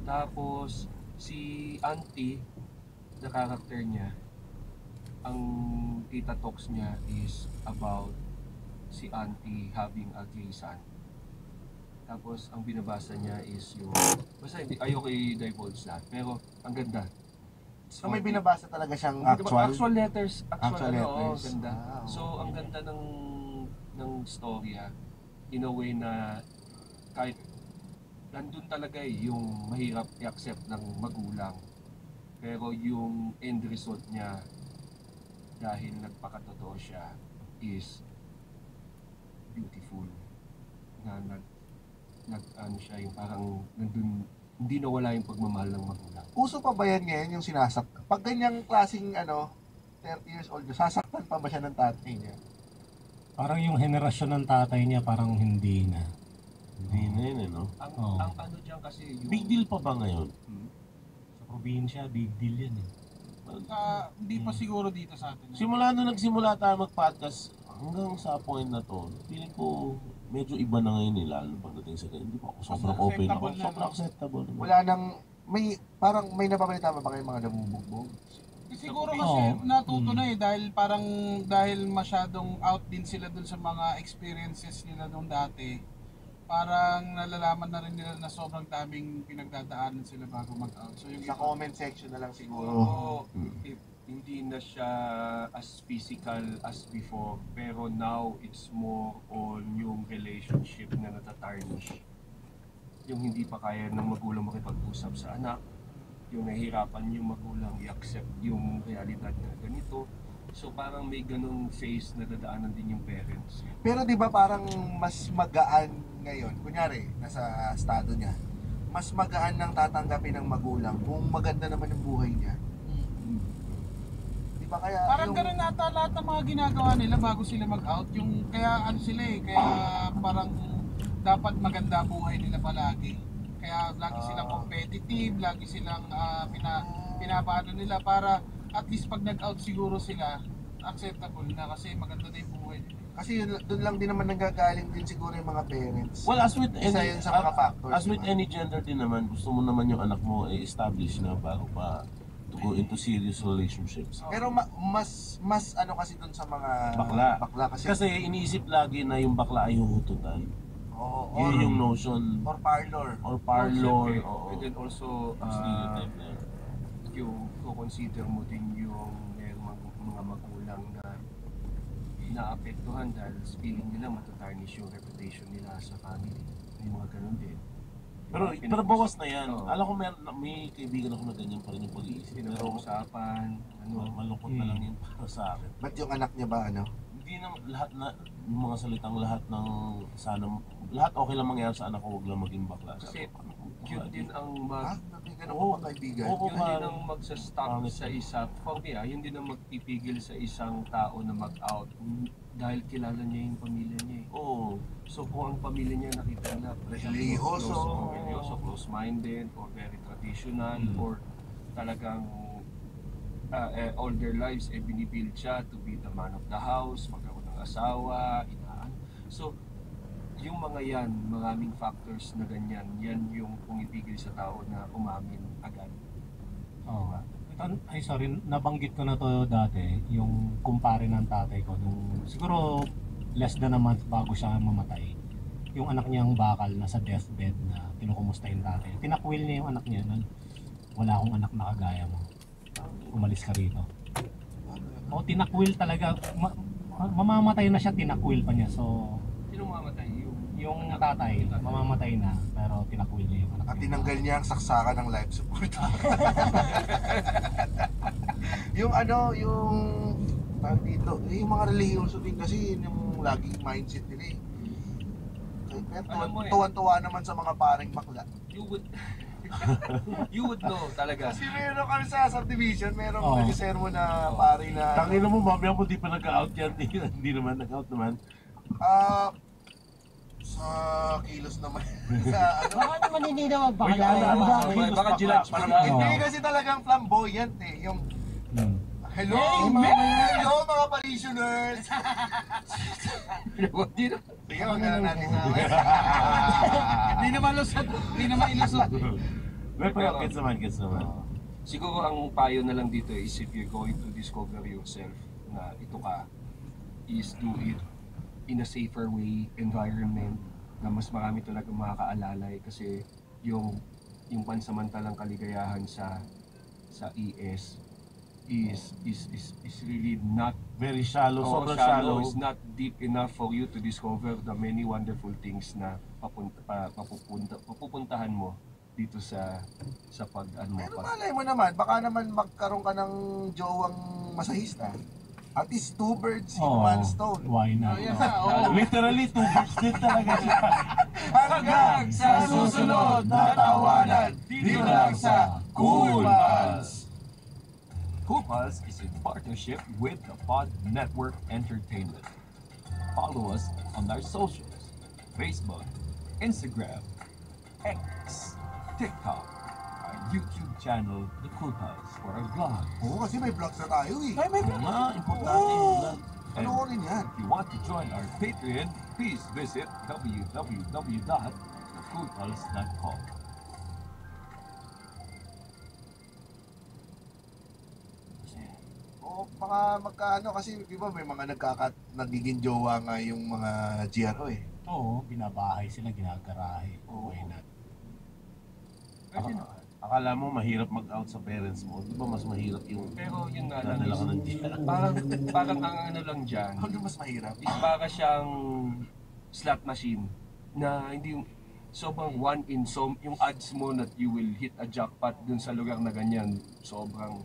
Tapos si Auntie, the character niya, ang tita talks niya is about si Auntie having a gay son. Tapos ang binabasa niya is yung, basta hindi, ayoko i-divulge lahat, pero ang ganda. So may binabasa talaga siyang actual? letters, Actual ano, oo, letters. ganda. Ah, So okay. ang ganda ng storya in a way na kahit nandun talaga yung mahirap i-accept ng magulang. Pero yung end result niya dahil nagpakatotoo siya is beautiful. Na ano siya, yung parang nandun, hindi nawala yung pagmamahal ng magulang. Uso pa ba yan ngayon yung sinasaktan? Pag ganyang klaseng 30 years old, sasaktan pa ba siya ng tatay niya? Parang yung henerasyon ng tatay niya parang hindi na. hindi na yun no? Ang ano dyan kasi yung... Big deal pa ba ngayon? Sa probinsya, big deal yan eh. Hindi pa siguro dito sa atin. Simula nung nagsimula tayo mag-podcast hanggang sa point na to, feeling ko medyo iba na ngayon nila pagdating sa ganyan. Hindi pa ako sobrang open ako. acceptable na, Sobrang no? acceptable. Wala nang, may nababalita ba kayong mga nabubugbog? Siguro kasi natuto na dahil masyadong out din sila dun sa mga experiences nila nung dati. Parang nalalaman na rin nila na sobrang daming pinagdadaanan sila bago mag-out. So yung Sa comment section na lang siguro. Oo, if hindi na siya as physical as before, pero now it's more on yung relationship na natatarnish. Yung hindi pa kaya ng magulang makipag-usap sa anak, yung nahihirapan yung magulang i-accept yung realidad na ganito. So parang may ganung phase na dadaanan din yung parents. Pero di ba parang mas magaan ngayon, kunyari, nasa estado niya, mas magaan nang tatanggapin ng magulang kung maganda naman yung buhay niya. Di ba kaya parang ganun nata lahat ng mga ginagawa nila bago sila mag-out. Yung kaya kaya parang dapat maganda buhay nila palagi. Kaya lagi silang competitive, lagi silang pinapaano nila para at least pag nag-out siguro sila acceptable na kasi maganda na yung buhay nila. Kasi doon lang din naman nanggagaling din siguro yung mga parents. Well, as with Isa yun sa mga factors, as with diba? any gender din naman, gusto mo naman yung anak mo i-establish na bago pa to go into serious relationships. Pero mas ano kasi doon sa mga Bakla. kasi Kasi iniisip lagi na yung bakla ay huhututan. oo, Yun yung notion. or parlor. Or parlor. Siyempre, Oo. and then also, Stereotype na yun. yung consider mo din yung mga mga magulang na naapektuhan dahil feeling nila matatarnish yung reputation nila sa family. May mga ganun din. Pero bawas na yan. Oo. Alam ko may kaibigan ako na ganyan pa rin yung pag-iisip. Pero Pinag-uusapan, malungkot na lang yun para sa akin. Ba't yung anak niya ba ano? Hindi na lahat na yung mga salitang lahat ng sana lahat okay lang mangyari sa anak ko, wag lang maging bakla. kasi Sabi ko, yun din ang Ha? Nabigyan ako Oo. pang kaibigan. Oo. yun din ang magsastop Pangit. sa isa. For me, yun din ang magpipigil sa isang tao na mag-out dahil kilala niya yung pamilya niya. Oo. So kung ang pamilya niya nakita nila Relihiyoso. close-minded, or very traditional, Mm. or talagang all their lives binibuild siya to be the man of the house, magkaroon ng asawa, inaan. So yung mga yan, maraming factors na ganyan, yan yung pumipigil sa tao na umamin agad. Oo. Ay sorry, nabanggit ko na to dati, yung kumpare ng tatay ko nung siguro less than a month bago siya mamatay. Yung anak niyang bakal nasa deathbed na kinukumusta yung tatay. Tinakwil niya yung anak niya na wala akong anak na kagaya mo. Umalis ka rito. O tinakwil talaga, mamamatay na siya, tinakwil pa niya. So Sino mamatay? yung tatay, mamamatay na, pero tinakwil niya yung anak At niya. tinanggal niya ang saksakan ng life support. Yung ano, yung tawag dito, yung mga religiyoso din kasi yun yung laging mindset nila eh. Pero Alam mo eh. tuwan-tuwa naman sa mga paring bakla. You would you would know talaga. Kasi meron kami sa subdivision, merong Oo. nag-sermon na pare na Tangina mo, mamaya mo di pa nag-out yan. Hindi naman nag-out naman. sa kilos naman. sa ano. Baka naman hininaw ang bakla. Baka judge pa lang. Hindi kasi talagang flamboyant eh. Yung Hmm. hello, hello mga parishioners. Hindi na. Sige, wag na lang natin sa Hindi naman lusot. Hindi naman ilusot. Pero gets naman. Siguro ang payo na lang dito is if you're going to discover yourself na ito ka, is do it in a safer way, environment na mas marami talaga makakaalalay kasi yung pansamantalang kaligayahan sa ES is really not Very shallow, sobrang shallow, shallow. is not deep enough for you to discover the many wonderful things na papupuntahan mo dito sa Pero malay mo naman, baka naman magkaroon ka ng jowang masahista. At least two birds in Oo, one stone. why not? Ayan na, oo. Literally, two birds din talaga siya. Hanggang sa susunod na tawanan, dito lang sa Cool Pals. Cool Pals is in partnership with the Pod Network Entertainment. Follow us on our socials: Facebook, Instagram, X, TikTok, our YouTube channel, The Cool Pals, for our vlogs. Oo, kasi may vlogs na tayo eh. May mga importante yung vlog. Ano ko rin yan? If you want to join our Patreon, please visit www.thecoolpals.com. Oo, baka magkaano kasi, di ba may mga nagiging jowa nga yung mga GRO eh. Oo, binabahay sila, ginagarahe. Why not? Akala mo mahirap mag-out sa parents mo. Di ba mas mahirap yung Pero yun nga lang, dadala ka ng GR? parang ang ano lang dyan, Ano mas mahirap? is para siyang slot machine na hindi sobrang one in so yung odds mo that you will hit a jackpot dun sa lugar na ganyan sobrang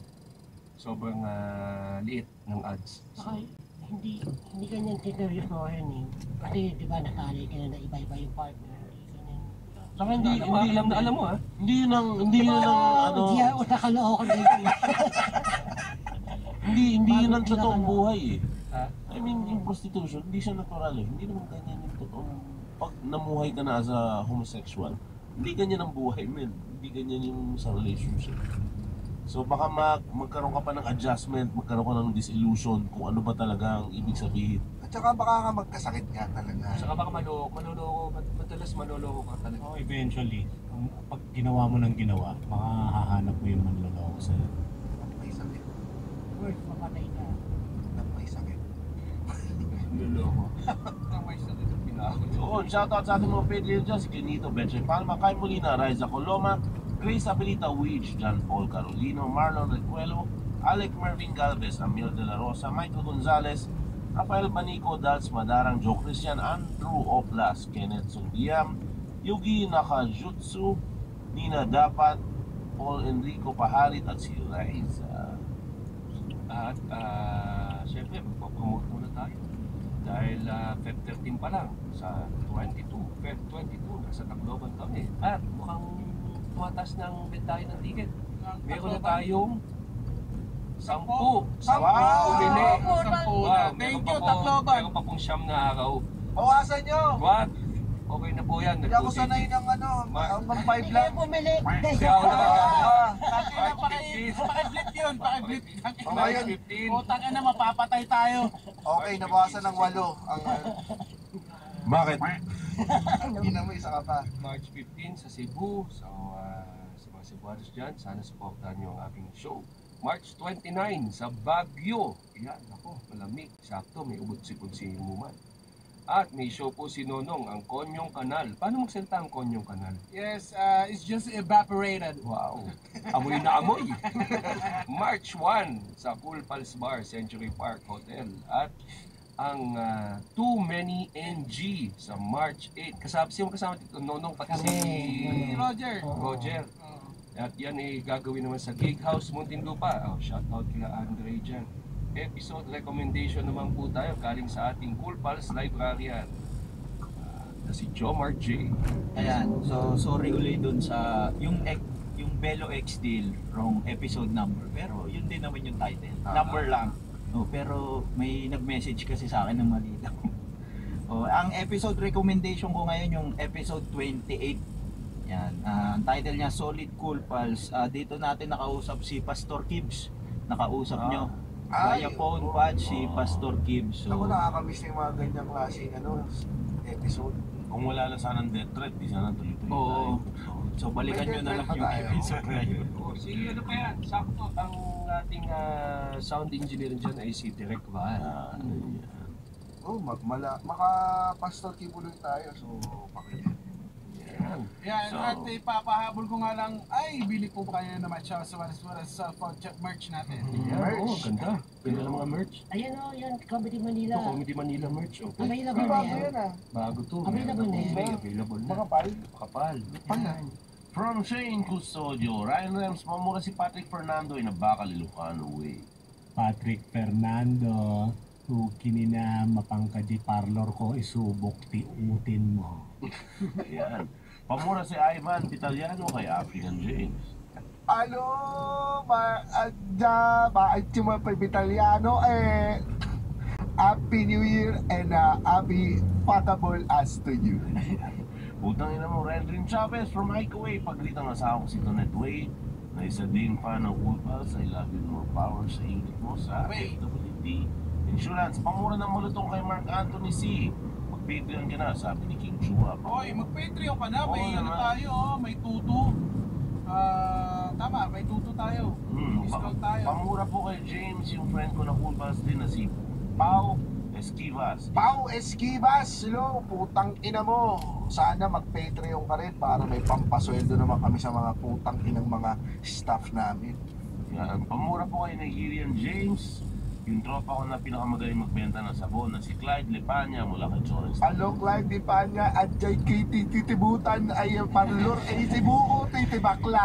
liit ng odds. Saka hindi ganyan sineryosohin eh. Kasi di ba nasanay ka na iba-iba yung partner. Hindi ganyan. Saka hindi alam mo ha. Hindi yun ang ano, Diya o nakalookan dito. hindi yun ang totoong buhay eh. Ha? I mean, yung prostitution, hindi siya natural eh. Hindi naman ganyan yung totoong, pag namuhay ka na as a homosexual, hindi ganyan ang buhay, men. Hindi ganyan yung sa relationship. So baka magkaroon ka pa ng adjustment, magkaroon ka ng disillusion kung ano ba talaga ang ibig sabihin. At saka baka nga magkasakit ka talaga. Saka baka manloloko, madalas manloloko ka talaga. Oh, eventually, pag ginawa mo ng ginawa, makahahanap mo yung manloloko sa'yo. May sakit. Words, mapatay ka. May sakit. Manloloko. Ang may sakit ang pinahon. Oo, shoutout sa ating mga Pedro dyan, si Kenito, Benche Palma, Kai Molina, Raiza Coloma, Grace Abilita, Witch, John Paul Carolino, Marlon Recuelo, Alec Mervin Galvez, Amil De La Rosa, Michael Gonzalez, Rafael Banico, Dals Madarang, Joe Christian, Andrew Oplas, Kenneth Sundiam, Yugi Nakajutsu, Nina Dapat, Paul Enrico Paharit at si Liza. At syempre, magpapromote muna tayo. Dahil Feb 13 pa lang sa Feb 22, nasa Tacloban kami. At mukhang tumatas ng bentahe ng ticket. Meron na tayong 10. Wow! Bumili. Thank you, Tacloban. Meron pa pong 9 na araw. Bawasan nyo! What? Okay na po yan. Hindi ako sanay ng hanggang 5 lang. Bumili. Kaya ako naman. Pakiflip yun, pakiflip. Ngayon, 15. Utang na mapapatay tayo. okay, nabawasan ng 8. Ang, Bakit? hindi na mo, isa ka pa. March 15 sa Cebu. So, sa mga Cebuanos dyan, sana supportahan nyo ang aking show. March 29 sa Baguio. Yan, ako, malamig. Sakto, may ubod-sipod si Muman. At may show po si Nonong, ang Konyong Kanal. Paano magsalita ang Konyong Kanal? Yes, it's just evaporated. Wow, amoy na amoy. March 1 sa Cool Pals Bar, Century Park Hotel. At ang Too Many NG sa March 8. Sino kasama dito? Nonong pati si Roger. At yan ay gagawin naman sa Gig House Muntinlupa. Shout out kila Andre dyan. Episode recommendation naman po tayo galing sa ating Cool Pals Librarian na si Jomar J. Ayan, so sorry ulit dun sa yung Belo X deal, wrong episode number. Pero yun din naman yung title. Number lang. Pero may nag-message kasi sa akin ng mali daw. Ang episode recommendation ko ngayon yung episode 28. Yan. Ang title niya Solid Cool Pals. Dito natin nakausap si Pastor Kibbs. Nakausap nyo. Via phone patch si Pastor Kibbs. Ako nakakamiss na yung mga ganyang klaseng episode. Kung wala na sanang death threat, di sana tuloy-tuloy Oo. So balikan nyo na lang yung episode na yun. Si ano pa yan? Sakto ang ating sound engineer dyan ay si Direk Val. Maka-Pastor Kibuloy tayo, so pakinig. Yan, at ipapahabol ko nga lang, ay, bili po kayo naman siya sa merch natin. Oo, ganda. Ganda ng mga merch. Ayan o, yan, Comedy Manila. Comedy Manila merch. Okay. Available na yan. Bago to. Available na yan. Available na. Makapal. From Shane Custodio, Ryan Rems, mamura si Patrick Fernando in a Bacal Ilocano way. Patrick Fernando, kini na mapangkadi parlor ko, isubok tiutin mo. Yan. Pamura si Ivan Italiano kay African James. Ano? Maadya pa Italiano Happy New Year and happy fuckable ass to you. Utang ina mo, Rendrin Chavez from Microwave. Pagritang asawa ko si Tonet Way na isa din pa ng Cool Pals. I love you, more power sa unit mo sa FWD Insurance. Pamura ng malutong kay Mark Anthony C. Mag-Patreon ka na, sabi ni King Chua. Oy, mag-Patreon ka na, may Oo, ano naman. tayo, may tutu. Tama, may tutu tayo. Discount tayo. Pamura po kay James, yung friend ko na Cool Pals din na si Pau Esquivas. Pau Esquivas, hello, putang ina mo. Sana mag-Patreon ka rin para may pampasweldo naman kami sa mga putang inang mga staff namin. Yan. Pamura po kay Nigerian James, yung tropa ko na pinakamagaling magbenta ng sabon na si Clyde Lepanya mula kay Chores. Alo, Clive Di Panya at Jay Katie Titibutan ay parlor ay Tibuko Titibakla.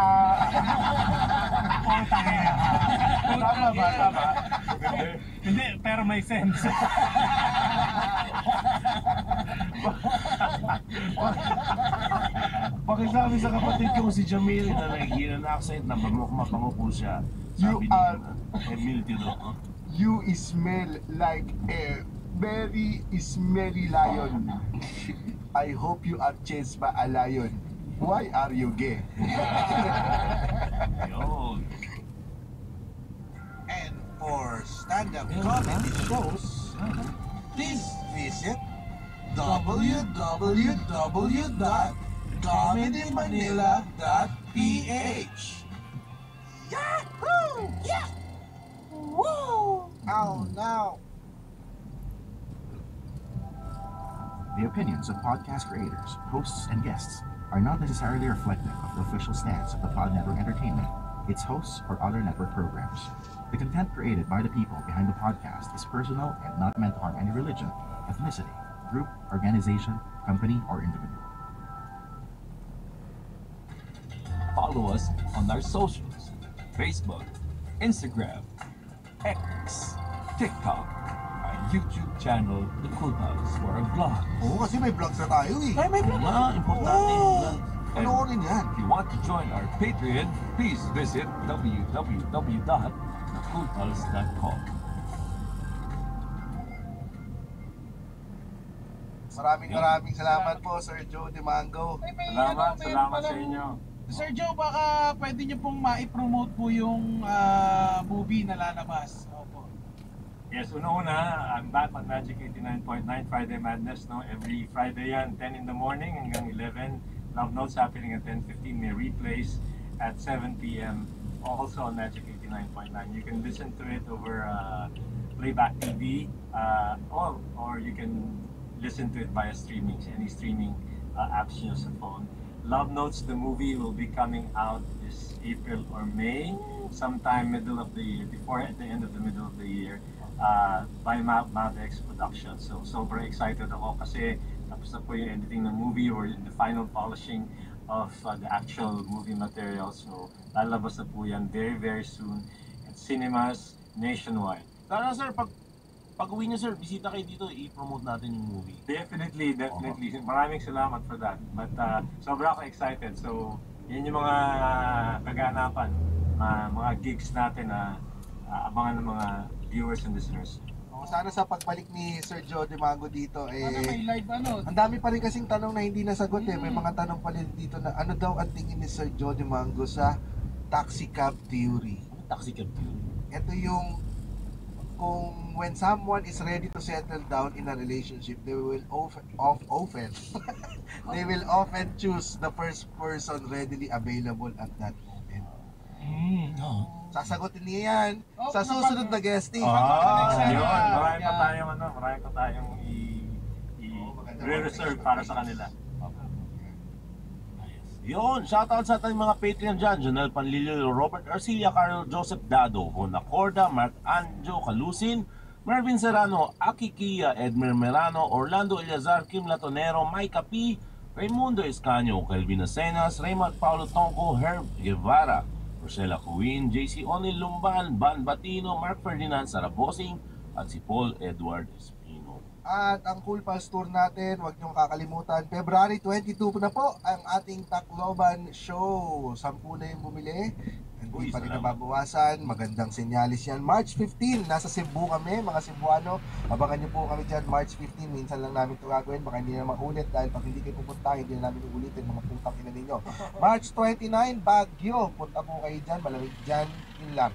Tama ba? Tama? Hindi, pero may sense. Pakisabi sa kapatid ko si Jamil na Nigerian accent na mapango po siya. You Sabi are- ni Emil Tino. You smell like a very smelly lion. I hope you are chased by a lion. Why are you gay? Yun. And for stand-up comedy shows, please visit www.comedymanila.ph. Yahoo! Yeah! Woo! Oh no! The opinions of podcast creators, hosts, and guests are not necessarily reflective of the official stance of the Pod Network Entertainment, its hosts, or other network programs. The content created by the people behind the podcast is personal and not meant to harm any religion, ethnicity, group, organization, company, or individual. Follow us on our socials: Facebook, Instagram, X, TikTok, our YouTube channel, The Cool Pals, for our vlog. Oo, kasi may vlogs na tayo eh. Ay, may vlog na. Importante yung vlog. Panoorin yan. If you want to join our Patreon, please visit www.thecoolpals.com. Maraming salamat po, Sir Joe Demango. Ay, may Salamat meron sa palang- inyo. Sir Joe, baka pwede niyo pong ma-promote po yung movie na lalabas. Opo. Yes, una-una, I'm back on Magic 89.9 Friday Madness, no? Every Friday yan, 10 in the morning hanggang 11. Love Notes happening at 10:15. May replays at 7 p.m. also on Magic 89.9. You can listen to it over Playback TV, or you can listen to it via streaming, any streaming apps you use sa phone. Love Notes, the movie, will be coming out this April or May, sometime middle of the year, before at the end of the middle of the year, by Mavex Productions. So super excited ako kasi tapos na po yung editing ng movie or the final polishing of the actual movie material. So lalabas na po yan very very soon at cinemas nationwide. Sana sir, pag uwi niyo sir, bisita kayo dito, i-promote natin yung movie. Definitely. Maraming salamat for that. But sobra ako excited. So, yan yung mga kaganapan, mga gigs natin na abangan ng mga viewers and listeners. Sana sa pagbalik ni Sir Joe Demango dito, Ano, may live ano? ang dami pa rin kasing tanong na hindi nasagot eh. May mga tanong pa rin dito na ano daw ang tingin ni Sir Joe Demango sa taxi cab theory. Ano taxi cab theory? Ito yung kung when someone is ready to settle down in a relationship, they will often choose the first person readily available at that moment. Sasagutin niya yan sa susunod na guesting. Yun. Marami pa Yeah. tayong i-reserve para sa kanila. Yun, shoutout sa ating mga Patreon dyan. Janelle Panlilio, Robert Arcilia, Carl Joseph Dado, Juan Acorda, Mark Anjo Calusin, Marvin Serrano, Aki Kia, Edmer Merano, Orlando Eliazar, Kim Latonero, Mike P, Raimundo Escaño, Kelvin Acenas, Raymond Paulo Tonco, Herb Guevara, Rosela Queen, JC Onil Lumban, Ban Batino, Mark Ferdinand Sarabosing, at si Paul Edward Espino. At ang Cool Pals Tour natin, huwag niyong kakalimutan, February 22 na po ang ating Tacloban show. 10 na yung bumili. Hindi pa rin nababawasan. Magandang senyalis yan. March 15, nasa Cebu kami, mga Cebuano. Abangan niyo po kami dyan, March 15. Minsan lang namin ito gagawin, baka hindi na maulit. Dahil pag hindi kayo pupunta, hindi na namin uulitin mga putang ina ninyo. March 29, Baguio. Punta po kayo dyan, malamig dyan. Yun lang.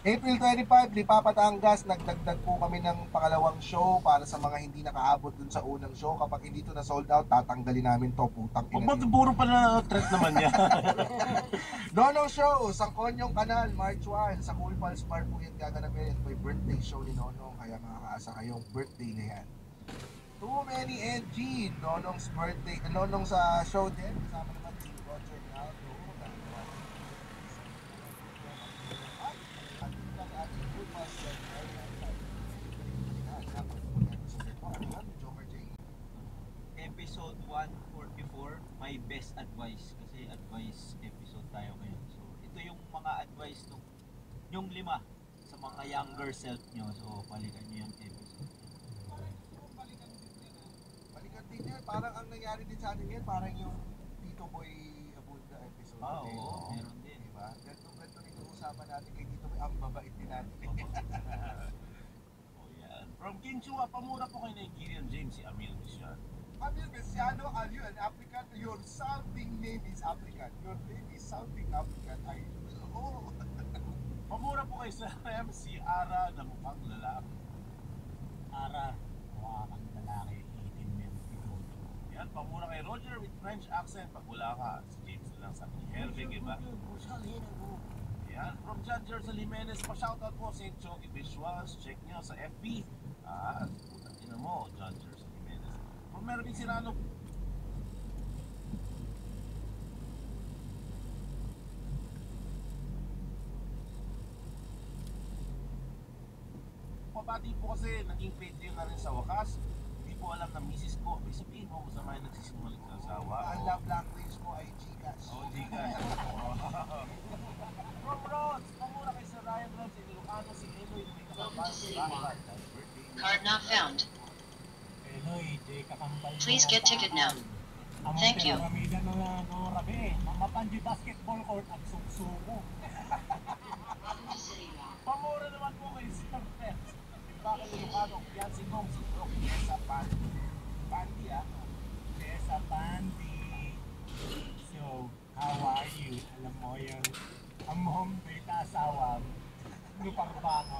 April 25, Lipa, Batangas, nagdagdag po kami ng pangalawang show para sa mga hindi nakaabot dun sa unang show. Kapag hindi to na sold out, tatanggalin namin to, putang ina. Ba't puro pala threat naman niya? Nonong Show, Sangkonyong Kanal, March 1, sa Cool Pals Bar po yan gaganapin. Ito may birthday show ni Nonong, kaya makakaasa kayong birthday na yan. Too Many NG, Nonong's birthday, Nonong sa show din, kasama naman si Roger Naldo. Episode 144, my best advice. Kasi advice episode tayo ngayon. So, ito yung mga advice nung yung 5 sa mga younger self nyo. So, balikan nyo yung episode. Balikan din yan, parang ang nangyari din sa atin yan, parang yung Tito Boy Abunda episode. Oo, meron din. Diba? Ganito rin yung usapan natin kay Tito Boy, ang babait din natin. From Kinchua, pamura po kay Nigerian James, si Amil Bisian. Amil Besiano, are you an African? Your sounding name is African. Your name is sounding African. Oh. Pamura po kay Sam, si Ara na mukhang lalaki. Ara, mukha kang lalaki, itim yung pinuto. Yan, pamura kay Roger with French accent. Pag wala ka, si James na lang sa Herving, iba? Yan, from John Jersey Jimenez, pa-shoutout po sa Choki Visuals. Check nyo sa FB. Putang ina mo, John Jersey Jimenez. From Mervin Serrano, pati po kasi naging Patreon na rin sa wakas. Hindi po alam na misis ko. May sabihin mo sa mga nagsisinungaling sa asawa. Ang love language ko ay Gcash. Oo, Gcash. From Rods, pamura kay Sir Ryan Rods, Ilocano, si Eloy, may kakambal, Card not found. Eloy, di kakambal mo Please get ang ticket now. Ang Thank you. piramida na no, rabi. Mamapanji basketball court at sugsugo. Pamura naman po kay Sir Pets. Bakit Ilocano, Fiancé Nong, si Brooke, Tessa Pandi. Pandi Tessa Pandi. So, how are you? Alam mo yung among may asawa, lupang bango.